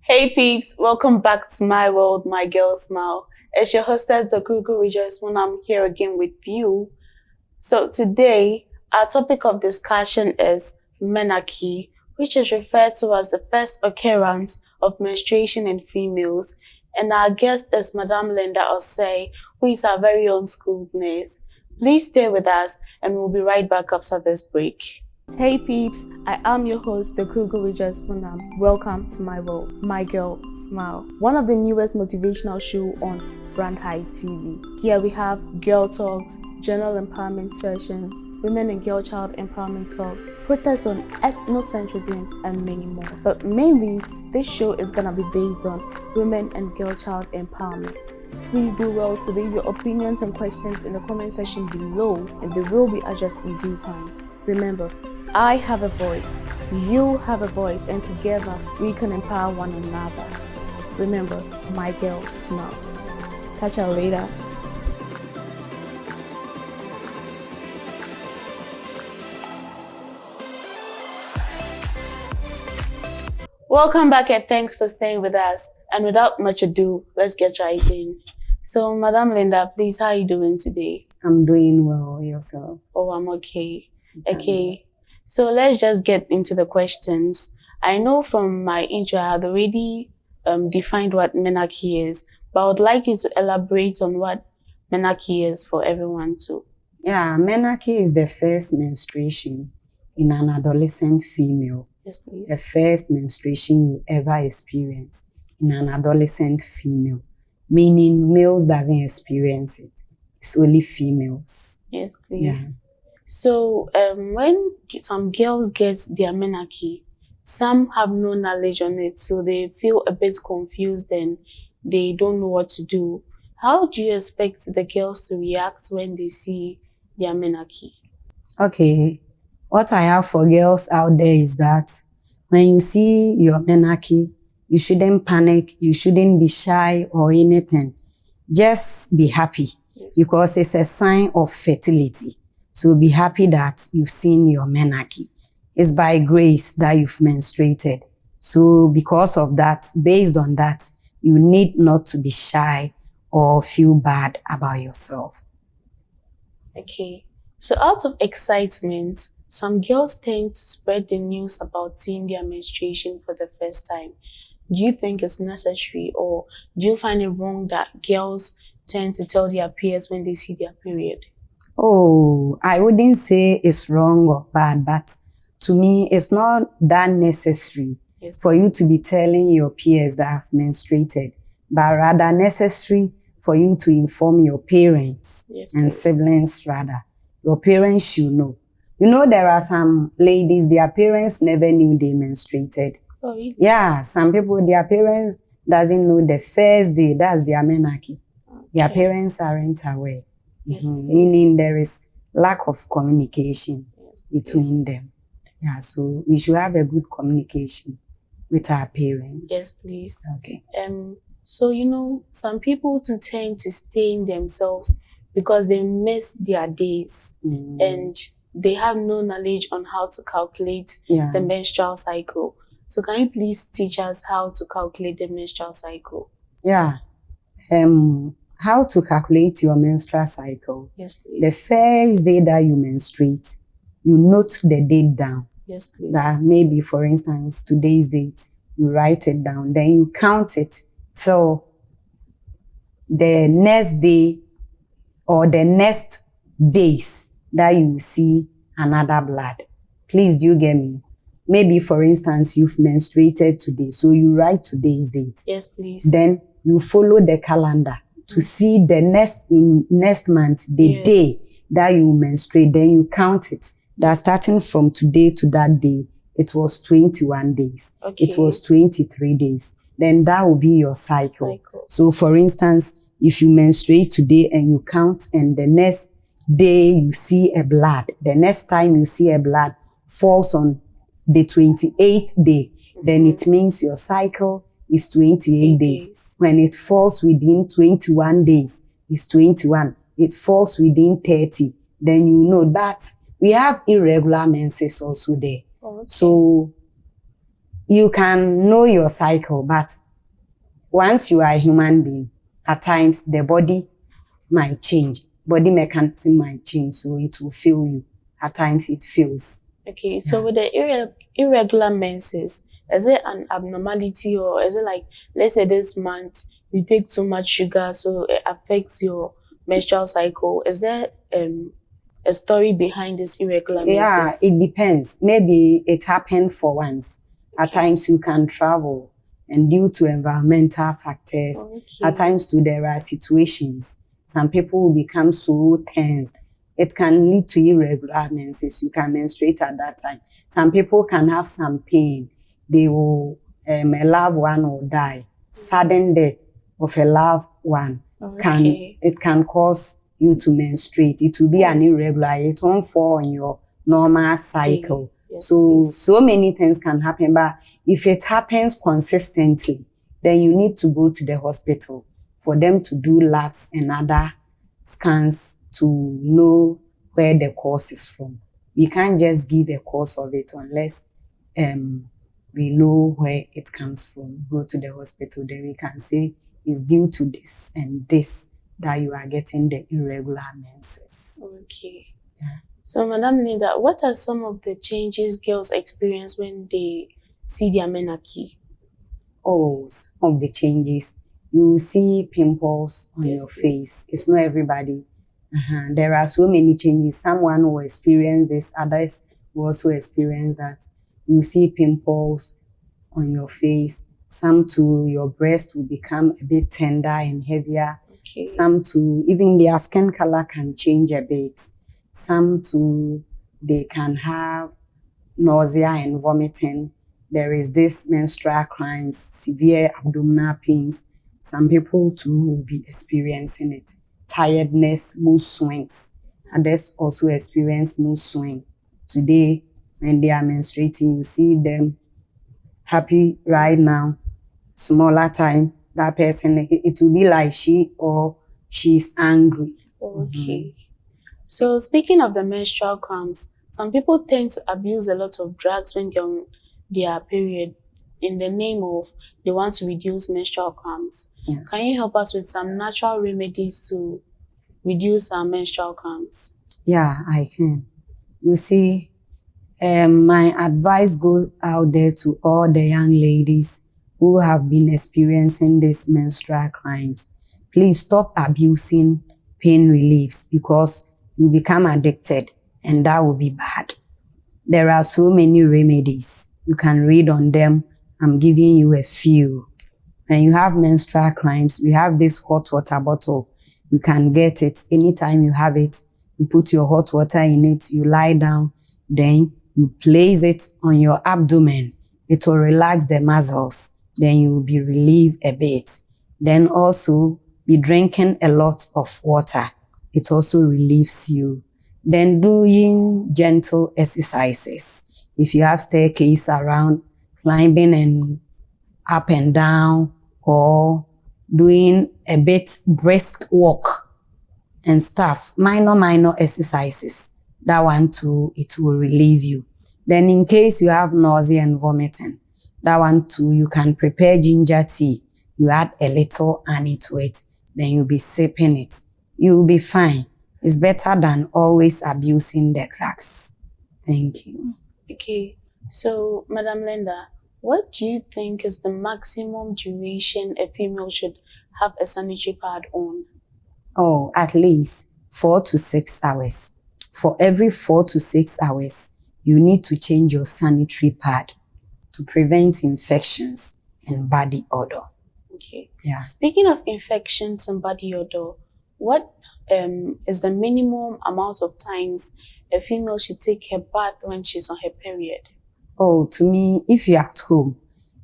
Hey peeps, welcome back to my world, my girl smile. It's your hostess, the Google Rejoice, when I'm here again with you. So today, our topic of discussion is menarche, which is referred to as the first occurrence of menstruation in females. And our guest is Madame Linda Osei, who is our very own school nurse. Please stay with us and we'll be right back after this break. Hey peeps, I am your host, the Google Rejoice Funam. Welcome to my world, my girl smile. One of the newest motivational show on Brandhigh TV. Here we have girl talks, general empowerment sessions, women and girl child empowerment talks, protests on ethnocentrism, and many more. But mainly, this show is gonna be based on women and girl child empowerment. Please do well to leave your opinions and questions in the comment section below, and they will be addressed in due time. Remember, I have a voice, you have a voice, and together we can empower one another. Remember, my girl smile. Catch you later. Welcome back and thanks for staying with us. And without much ado, let's get right in. So, Madam Linda, please, how are you doing today? I'm doing well. Yourself? Oh, I'm okay. Okay. So let's just get into the questions. I know from my intro I had already defined what menarche is, but I would like you to elaborate on what menarche is for everyone too. Yeah, menarche is the first menstruation in an adolescent female. Yes, please. The first menstruation you ever experience in an adolescent female, meaning males doesn't experience it. It's only females. Yes, please. Yeah. So when some girls get their menarche, some have no knowledge on it, so they feel a bit confused and they don't know what to do. How do you expect the girls to react when they see their menarche? Okay, what I have for girls out there is that when you see your menarche, you shouldn't panic, you shouldn't be shy or anything. Just be happy, because it's a sign of fertility. So be happy that you've seen your menarche. It's by grace that you've menstruated. So because of that, based on that, you need not to be shy or feel bad about yourself. Okay. So out of excitement, some girls tend to spread the news about seeing their menstruation for the first time. Do you think it's necessary, or do you find it wrong that girls tend to tell their peers when they see their period? Oh, I wouldn't say it's wrong or bad, but to me, it's not that necessary for you to be telling your peers that have menstruated, but rather necessary for you to inform your parents and siblings rather. Your parents should know. You know, there are some ladies, their parents never knew they menstruated. Oh, really? Yeah, some people, their parents doesn't know the first day, that's their menarche. Okay. Their parents aren't aware. Meaning there is lack of communication between them. Yeah, so we should have a good communication with our parents. Yes, please. Okay. So, you know, some people tend to stain themselves because they miss their days and they have no knowledge on how to calculate the menstrual cycle. So can you please teach us how to calculate the menstrual cycle? Yeah. How to calculate your menstrual cycle. Yes, please. The first day that you menstruate, you note the date down. Yes, please. That maybe, for instance, today's date, you write it down. Then you count it till the next day or the next days that you see another blood. Please, do you get me? Maybe, for instance, you've menstruated today, so you write today's date. Yes, please. Then you follow the calendar to see the next month, the day that you menstruate, then you count it. That starting from today to that day, it was 21 days. Okay. It was 23 days. Then that will be your cycle. So for instance, if you menstruate today and you count and the next day you see a blood, the next time you see a blood falls on the 28th day, then it means your cycle is 28 days. When it falls within 21 days, it's 21. It falls within 30, then you know that we have irregular menses also there. Okay. So You can know your cycle, but once you are a human being, at times the body might change. Body mechanism might change, so it will fail you. At times it fails. Okay, so with the irregular menses, is it an abnormality, or is it like, let's say this month you take too much sugar, so it affects your menstrual cycle? Is there a story behind this irregular Yeah, menses? it depends. Maybe it happened for once. At times you can travel, and due to environmental factors, at times too there are situations. Some people will become so tensed. It can lead to irregular menses. You can menstruate at that time. Some people can have some pain. They will, a loved one will die. Sudden death of a loved one can cause you to menstruate. It will be an irregular. It won't fall on your normal cycle. Yes, so many things can happen, but if it happens consistently, then you need to go to the hospital for them to do labs and other scans to know where the cause is from. We can't just give a cause of it unless we know where it comes from. Go to the hospital, then we can say it's due to this and this that you are getting the irregular menses. Okay. Yeah. So, Madam Linda, what are some of the changes girls experience when they see their menarche? Oh, some of the changes. You see pimples on your face. It's not everybody. There are so many changes. Someone will experience this, others will also experience that. You see pimples on your face. Some too, your breast will become a bit tender and heavier. Okay. Some too, even their skin color can change a bit. Some too, they can have nausea and vomiting. There is this menstrual cramps, severe abdominal pains. Some people too will be experiencing it. Tiredness, mood swings. Others also experience mood swing. Today, when they are menstruating, you see them happy right now. Smaller time, that person, it will be like she or she's angry. Okay. So speaking of the menstrual cramps, some people tend to abuse a lot of drugs when they're on their period in the name of they want to reduce menstrual cramps. Yeah. Can you help us with some natural remedies to reduce our menstrual cramps? Yeah, I can. You see, my advice goes out there to all the young ladies who have been experiencing these menstrual cramps. Please stop abusing pain reliefs because you become addicted and that will be bad. There are so many remedies. You can read on them. I'm giving you a few. When you have menstrual cramps, we have this hot water bottle. You can get it anytime you have it. You put your hot water in it, you lie down, then you place it on your abdomen. It will relax the muscles. Then you will be relieved a bit. Then also be drinking a lot of water. It also relieves you. Then doing gentle exercises. If you have staircase around, climbing and up and down, or doing a bit brisk walk and stuff, minor exercises. That one too, it will relieve you. Then in case you have nausea and vomiting, that one too, you can prepare ginger tea. You add a little honey to it, then you'll be sipping it. You'll be fine. It's better than always abusing the drugs. Thank you. Okay, so Madam Linda, what do you think is the maximum duration a female should have a sanitary pad on? Oh, at least 4 to 6 hours. For every 4 to 6 hours, you need to change your sanitary pad to prevent infections and body odor. Okay. Yeah. Speaking of infections and body odor, what is the minimum amount of times a female should take her bath when she's on her period? Oh, to me, if you're at home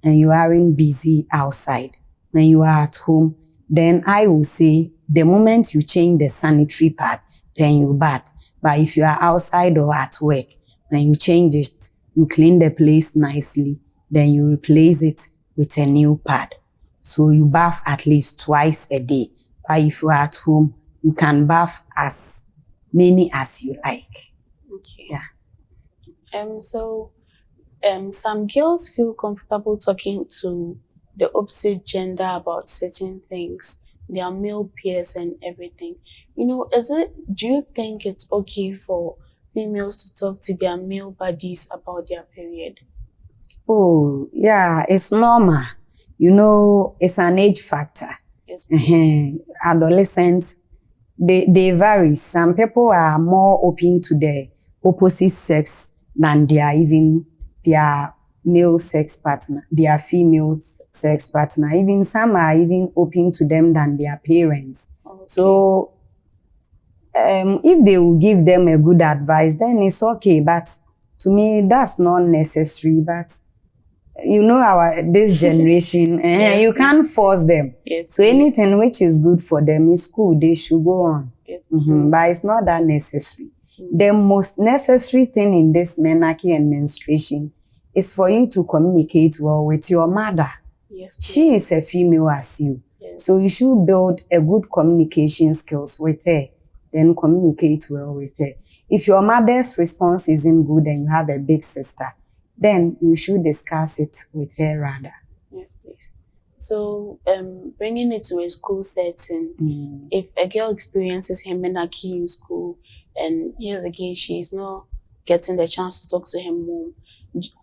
and you aren't busy outside, when you are at home, then I will say the moment you change the sanitary pad, then you bath. But if you are outside or at work, when you change it, you clean the place nicely, then you replace it with a new pad. So you bath at least twice a day. But if you are at home, you can bath as many as you like. Okay. Yeah. So Some girls feel comfortable talking to the opposite gender about certain things, their male peers and everything. Do you think it's okay for females to talk to their male buddies about their period? Oh, yeah, it's normal. It's an age factor. Yes, please. Adolescents, they vary. Some people are more open to the opposite sex than their male sex partner, their female sex partner. Even some are even open to them than their parents. Okay. So if they will give them a good advice, then it's okay. But to me, that's not necessary. But this generation, Yes, you can't force them. Yes, So please. anything which is good for them is cool. They should go on. Yes, But it's not that necessary. The most necessary thing in this menarche and menstruation is for you to communicate well with your mother. Yes, She is a female as you. Yes. So you should build a good communication skills with her. Then communicate well with her. If your mother's response isn't good and you have a big sister, then you should discuss it with her rather. Yes, please. So, bringing it to a school setting, if a girl experiences her menarche in school, and here's again, she's not getting the chance to talk to her mom,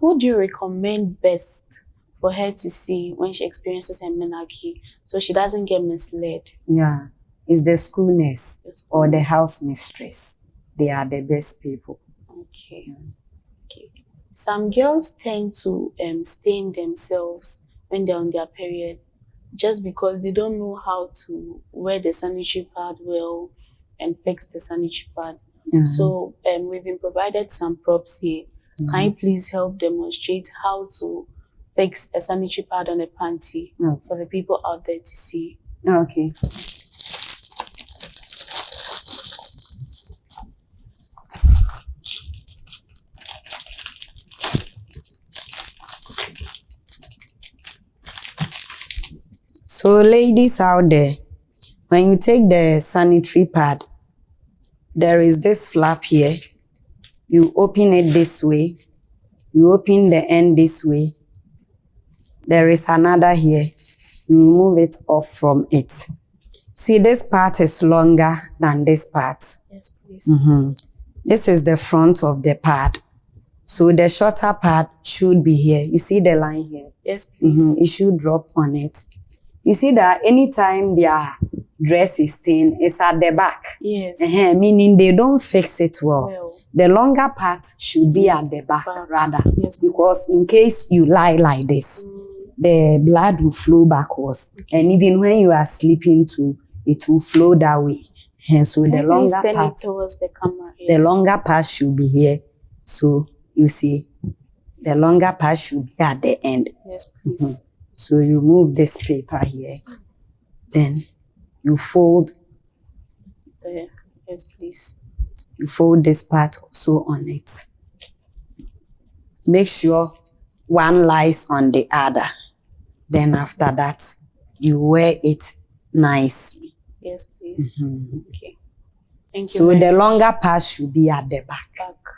who do you recommend best for her to see when she experiences her menarche so she doesn't get misled? Yeah, it's the school nurse The school or the nurse. house mistress. They are the best people. Okay. Okay. Some girls tend to stain themselves when they're on their period just because they don't know how to wear the sanitary pad well and fix the sanitary pad. So we've been provided some props here. Can you please help demonstrate how to fix a sanitary pad on a panty for the people out there to see? Okay. So ladies out there, when you take the sanitary pad, there is this flap here. You open it this way. You open the end this way. There is another here. You remove it off from it. See, this part is longer than this part. Yes, please. This is the front of the pad. So the shorter part should be here. You see the line here? Yes, please. It should drop on it. You see that anytime their dress is stained, it's at the back. Yes. Meaning they don't fix it well. The longer part should be at the back rather. Yes, please. Because in case you lie like this, the blood will flow backwards. And even when you are sleeping too, it will flow that way. And so the longer part, towards the camera. the longer part should be here. So you see, the longer part should be at the end. Yes, please. So you move this paper here. Then you fold. There. Yes, please. You fold this part also on it. Make sure one lies on the other. Then after that, you wear it nicely. Yes, please. Okay. Thank you. So the longer part should be at the back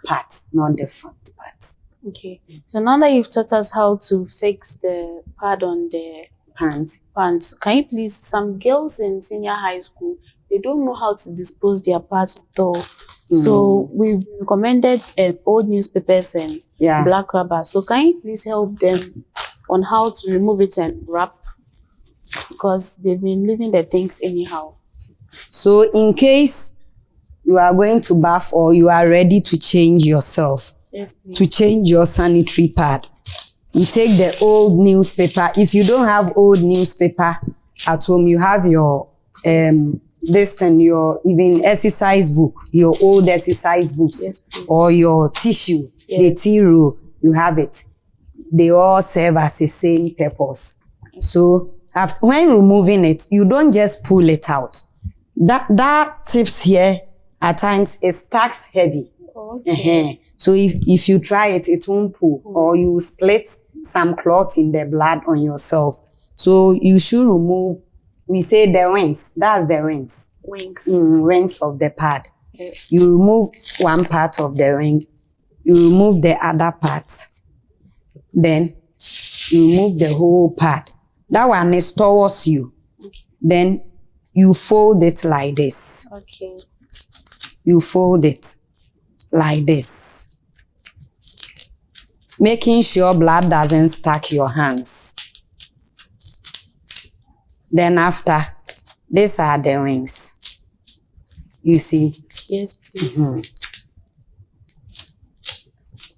part, not the front part. Okay. So now that you've taught us how to fix the pad on the pants, can you please, some girls in senior high school, they don't know how to dispose their parts at all. So we've recommended old newspapers and black rubber. So can you please help them on how to remove it and wrap? Because they've been leaving the things anyhow. So in case you are going to bath or you are ready to change yourself, yes, please. To change your sanitary pad, you take the old newspaper. If you don't have old newspaper at home, you have your this and your even exercise book, your old exercise books, yes, or your tissue, the tea roll, you have it. They all serve as the same purpose. So after, when removing it, you don't just pull it out. That tips here at times is tax heavy. Okay. So if you try it, it won't pull, or you split some cloth in the blood on yourself. So you should remove, we say the rings. That's the rings. Rings of the pad. You remove one part of the ring. You remove the other part. Then you remove the whole pad. That one is towards you. Okay. Then you fold it like this. Okay. You fold it like this, making sure blood doesn't stuck your hands. Then after, these are the rings. You see? Yes, please.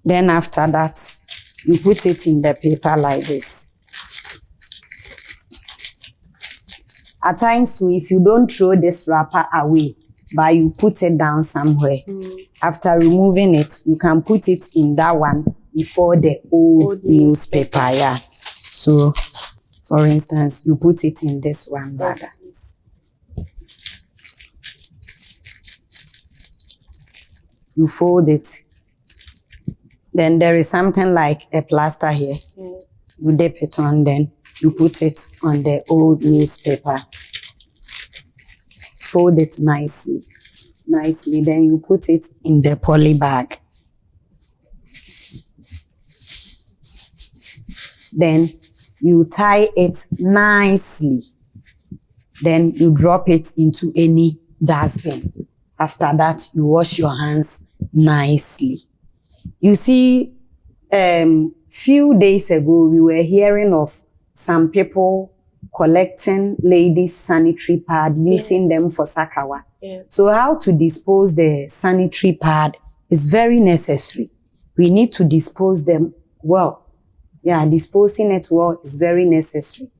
Then after that, you put it in the paper like this. At times too, if you don't throw this wrapper away, but you put it down somewhere, after removing it, you can put it in that one before the old newspaper. Yeah. So, for instance, you put it in this one bag. Yes, You fold it. Then there is something like a plaster here. You dip it on, then you put it on the old newspaper. Fold it nicely. Then you put it in the poly bag. Then you tie it nicely. Then you drop it into any dustbin. After that, you wash your hands nicely. You see, few days ago, we were hearing of some people collecting ladies' sanitary pad, using them for sakawa. Yes. So how to dispose the sanitary pad is very necessary. We need to dispose them well. Yeah, disposing it well is very necessary.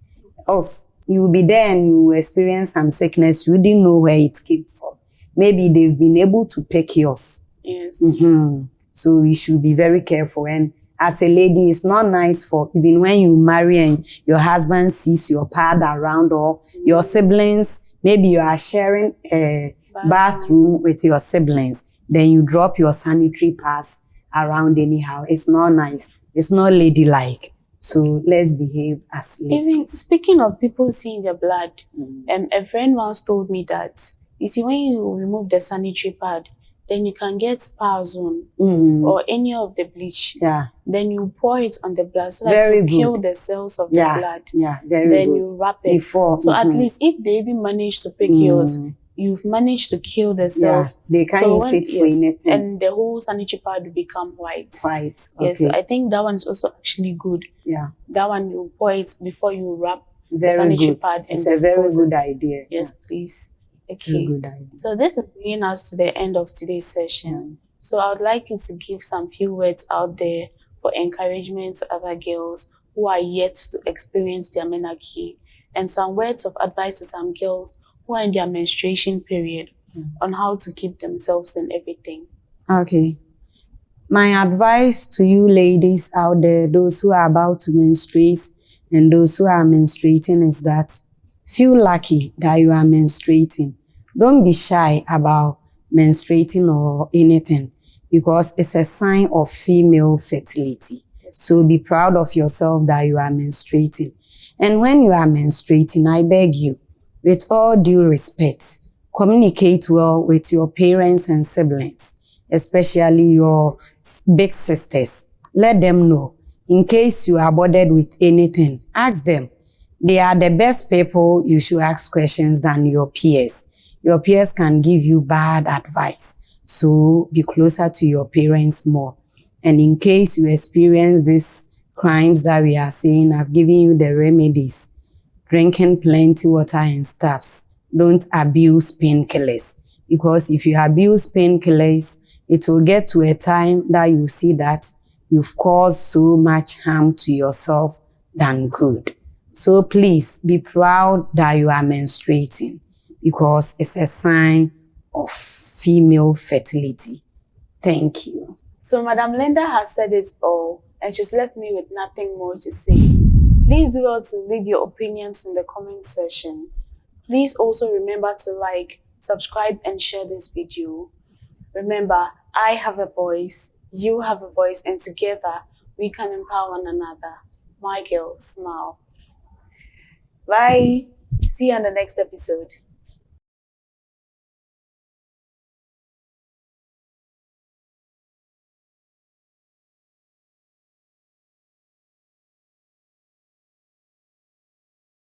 Else, you will be there and you will experience some sickness. You didn't know where it came from. Maybe they've been able to pick yours. Yes. So we should be very careful. And as a lady, it's not nice for even when you marry and your husband sees your pad around, or your siblings, maybe you are sharing a bathroom with your siblings, then you drop your sanitary pads around anyhow. It's not nice. It's not ladylike. So let's behave as ladies. Even speaking of people seeing the blood, a friend once told me that, you see, when you remove the sanitary pad, then you can get Sparzone or any of the bleach. Yeah. Then you pour it on the blood so that Very you kill good. the cells of the blood. Yeah, very Then good. you wrap it. Before, so at least if they even manage to pick yours, you've managed to kill the cells. Yeah, they can't use it for anything. And the whole sanitary pad will become white. White, okay. Yes, so I think that one is also actually good. Yeah. That one you pour it before you wrap the Very sanitary good. pad. It's a very good idea. Yes, Yeah. please. Very Okay. good idea. So this is bringing us to the end of today's session. So I would like you to give some few words out there for encouragement to other girls who are yet to experience their menarche, and some words of advice to some girls who are in their menstruation period on how to keep themselves and everything. Okay. My advice to you ladies out there, those who are about to menstruate and those who are menstruating, is that feel lucky that you are menstruating. Don't be shy about menstruating or anything, because it's a sign of female fertility. So be proud of yourself that you are menstruating. And when you are menstruating, I beg you, with all due respect, communicate well with your parents and siblings, especially your big sisters. Let them know. In case you are bothered with anything, ask them. They are the best people you should ask questions than your peers. Your peers can give you bad advice. So be closer to your parents more. And in case you experience these crimes that we are saying, I've given you the remedies. Drinking plenty water and stuffs. Don't abuse painkillers. Because if you abuse painkillers, it will get to a time that you see that you've caused so much harm to yourself than good. So please be proud that you are menstruating, because it's a sign of female fertility. Thank you. So Madam Linda has said it all, and she's left me with nothing more to say. Please do well to leave your opinions in the comment section. Please also remember to like, subscribe, and share this video. Remember, I have a voice, you have a voice, and together we can empower one another. My girl, smile. Bye. See you on the next episode.